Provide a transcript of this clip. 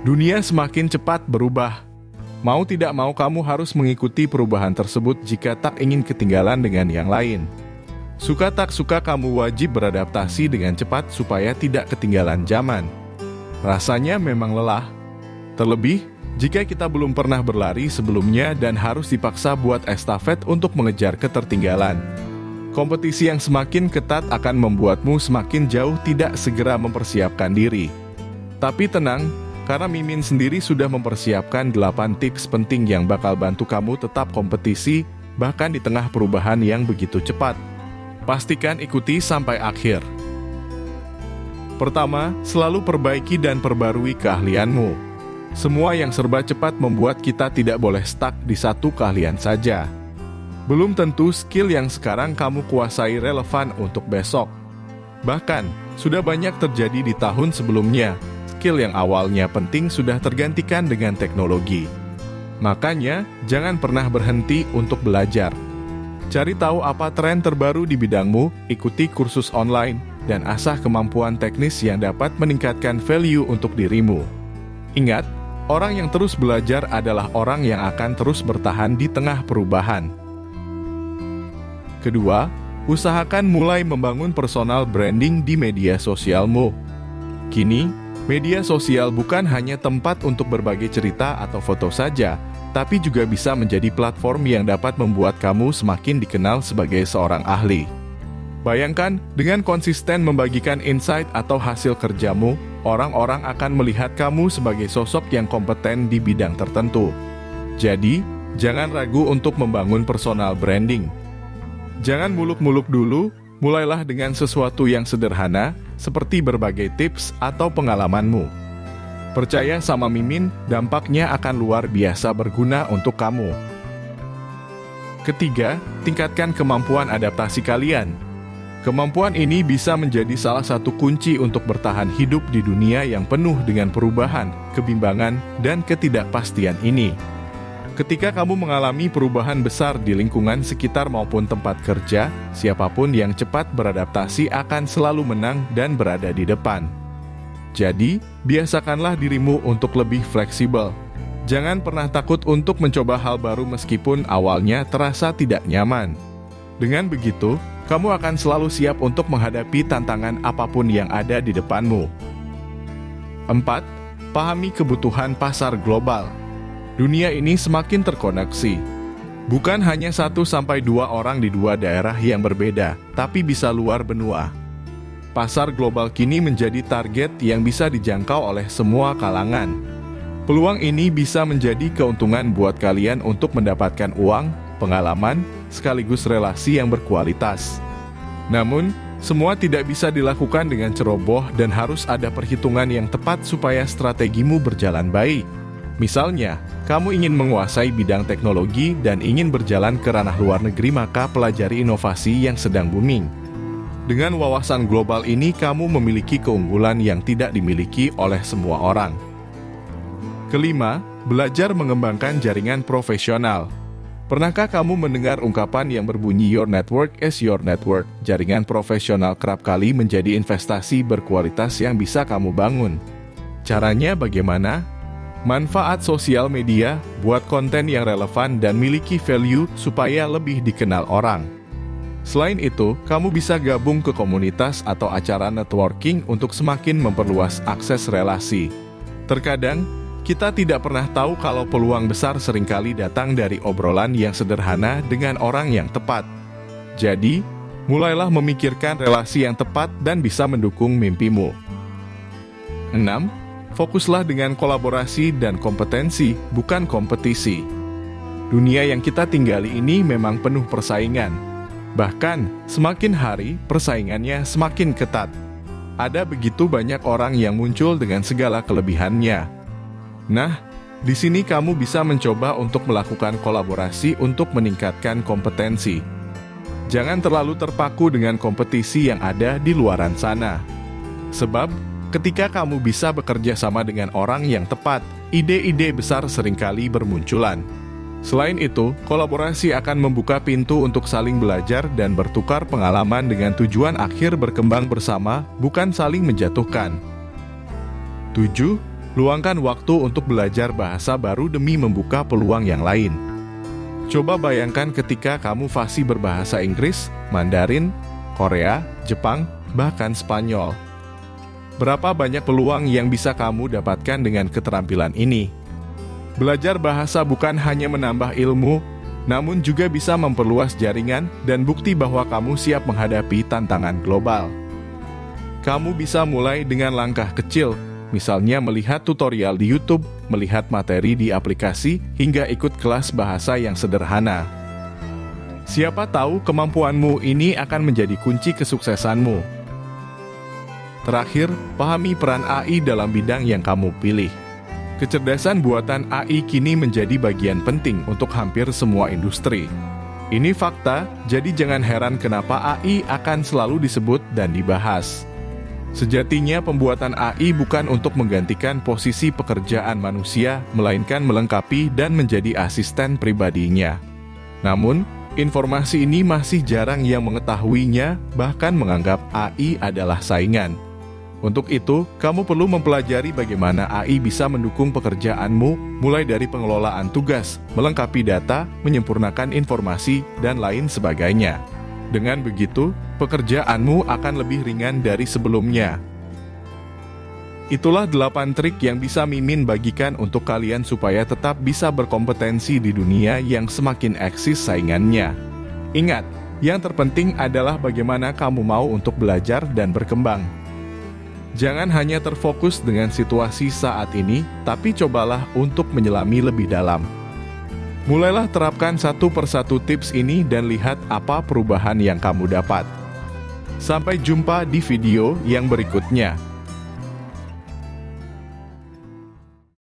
Dunia semakin cepat berubah. Mau tidak mau kamu harus mengikuti perubahan tersebut jika tak ingin ketinggalan dengan yang lain. Suka tak suka kamu wajib beradaptasi dengan cepat supaya tidak ketinggalan zaman. Rasanya memang lelah. Terlebih, jika kita belum pernah berlari sebelumnya dan harus dipaksa buat estafet untuk mengejar ketertinggalan. Kompetisi yang semakin ketat akan membuatmu semakin jauh tidak segera mempersiapkan diri. Tapi tenang, karena Mimin sendiri sudah mempersiapkan 8 tips penting yang bakal bantu kamu tetap kompetisi, bahkan di tengah perubahan yang begitu cepat. Pastikan ikuti sampai akhir. Pertama, selalu perbaiki dan perbarui keahlianmu. Semua yang serba cepat membuat kita tidak boleh stuck di satu keahlian saja. Belum tentu skill yang sekarang kamu kuasai relevan untuk besok. Bahkan, sudah banyak terjadi di tahun sebelumnya. Skill yang awalnya penting sudah tergantikan dengan teknologi. Makanya, jangan pernah berhenti untuk belajar. Cari tahu apa tren terbaru di bidangmu, ikuti kursus online, dan asah kemampuan teknis yang dapat meningkatkan value untuk dirimu. Ingat, orang yang terus belajar adalah orang yang akan terus bertahan di tengah perubahan. Kedua, usahakan mulai membangun personal branding di media sosialmu. Kini, media sosial bukan hanya tempat untuk berbagi cerita atau foto saja, tapi juga bisa menjadi platform yang dapat membuat kamu semakin dikenal sebagai seorang ahli. Bayangkan, dengan konsisten membagikan insight atau hasil kerjamu, orang-orang akan melihat kamu sebagai sosok yang kompeten di bidang tertentu. Jadi, jangan ragu untuk membangun personal branding. Jangan muluk-muluk dulu, mulailah dengan sesuatu yang sederhana, seperti berbagai tips atau pengalamanmu. Percaya sama Mimin, dampaknya akan luar biasa berguna untuk kamu. Ketiga, tingkatkan kemampuan adaptasi kalian. Kemampuan ini bisa menjadi salah satu kunci untuk bertahan hidup di dunia yang penuh dengan perubahan, kebimbangan, dan ketidakpastian ini. Ketika kamu mengalami perubahan besar di lingkungan sekitar maupun tempat kerja, siapapun yang cepat beradaptasi akan selalu menang dan berada di depan. Jadi, biasakanlah dirimu untuk lebih fleksibel. Jangan pernah takut untuk mencoba hal baru meskipun awalnya terasa tidak nyaman. Dengan begitu, kamu akan selalu siap untuk menghadapi tantangan apapun yang ada di depanmu. 4. Pahami kebutuhan pasar global. Dunia ini semakin terkoneksi. Bukan hanya 1-2 orang di 2 daerah yang berbeda, tapi bisa luar benua. Pasar global kini menjadi target yang bisa dijangkau oleh semua kalangan. Peluang ini bisa menjadi keuntungan buat kalian untuk mendapatkan uang, pengalaman, sekaligus relasi yang berkualitas. Namun, semua tidak bisa dilakukan dengan ceroboh dan harus ada perhitungan yang tepat supaya strategimu berjalan baik. Misalnya, kamu ingin menguasai bidang teknologi dan ingin berjalan ke ranah luar negeri, maka pelajari inovasi yang sedang booming. Dengan wawasan global ini, kamu memiliki keunggulan yang tidak dimiliki oleh semua orang. Kelima, belajar mengembangkan jaringan profesional. Pernahkah kamu mendengar ungkapan yang berbunyi "Your network is your network"? Jaringan profesional kerap kali menjadi investasi berkualitas yang bisa kamu bangun. Caranya bagaimana? Manfaat sosial media, buat konten yang relevan dan miliki value supaya lebih dikenal orang. Selain itu, kamu bisa gabung ke komunitas atau acara networking untuk semakin memperluas akses relasi. Terkadang, kita tidak pernah tahu kalau peluang besar seringkali datang dari obrolan yang sederhana dengan orang yang tepat. Jadi, mulailah memikirkan relasi yang tepat dan bisa mendukung mimpimu. 6. Fokuslah dengan kolaborasi dan kompetensi, bukan kompetisi. Dunia yang kita tinggali ini memang penuh persaingan. Bahkan, semakin hari, persaingannya semakin ketat. Ada begitu banyak orang yang muncul dengan segala kelebihannya. Nah, di sini kamu bisa mencoba untuk melakukan kolaborasi untuk meningkatkan kompetensi. Jangan terlalu terpaku dengan kompetisi yang ada di luaran sana. Sebab, ketika kamu bisa bekerja sama dengan orang yang tepat, ide-ide besar seringkali bermunculan. Selain itu, kolaborasi akan membuka pintu untuk saling belajar dan bertukar pengalaman dengan tujuan akhir berkembang bersama, bukan saling menjatuhkan. 7. Luangkan waktu untuk belajar bahasa baru demi membuka peluang yang lain. Coba bayangkan ketika kamu fasih berbahasa Inggris, Mandarin, Korea, Jepang, bahkan Spanyol. Berapa banyak peluang yang bisa kamu dapatkan dengan keterampilan ini? Belajar bahasa bukan hanya menambah ilmu, namun juga bisa memperluas jaringan dan bukti bahwa kamu siap menghadapi tantangan global. Kamu bisa mulai dengan langkah kecil, misalnya melihat tutorial di YouTube, melihat materi di aplikasi, hingga ikut kelas bahasa yang sederhana. Siapa tahu kemampuanmu ini akan menjadi kunci kesuksesanmu. Terakhir, pahami peran AI dalam bidang yang kamu pilih. Kecerdasan buatan AI kini menjadi bagian penting untuk hampir semua industri. Ini fakta, jadi jangan heran kenapa AI akan selalu disebut dan dibahas. Sejatinya pembuatan AI bukan untuk menggantikan posisi pekerjaan manusia, melainkan melengkapi dan menjadi asisten pribadinya. Namun, informasi ini masih jarang yang mengetahuinya, bahkan menganggap AI adalah saingan. Untuk itu, kamu perlu mempelajari bagaimana AI bisa mendukung pekerjaanmu, mulai dari pengelolaan tugas, melengkapi data, menyempurnakan informasi, dan lain sebagainya. Dengan begitu, pekerjaanmu akan lebih ringan dari sebelumnya. Itulah 8 trik yang bisa Mimin bagikan untuk kalian supaya tetap bisa berkompetensi di dunia yang semakin eksis saingannya. Ingat, yang terpenting adalah bagaimana kamu mau untuk belajar dan berkembang. Jangan hanya terfokus dengan situasi saat ini, tapi cobalah untuk menyelami lebih dalam. Mulailah terapkan satu persatu tips ini dan lihat apa perubahan yang kamu dapat. Sampai jumpa di video yang berikutnya.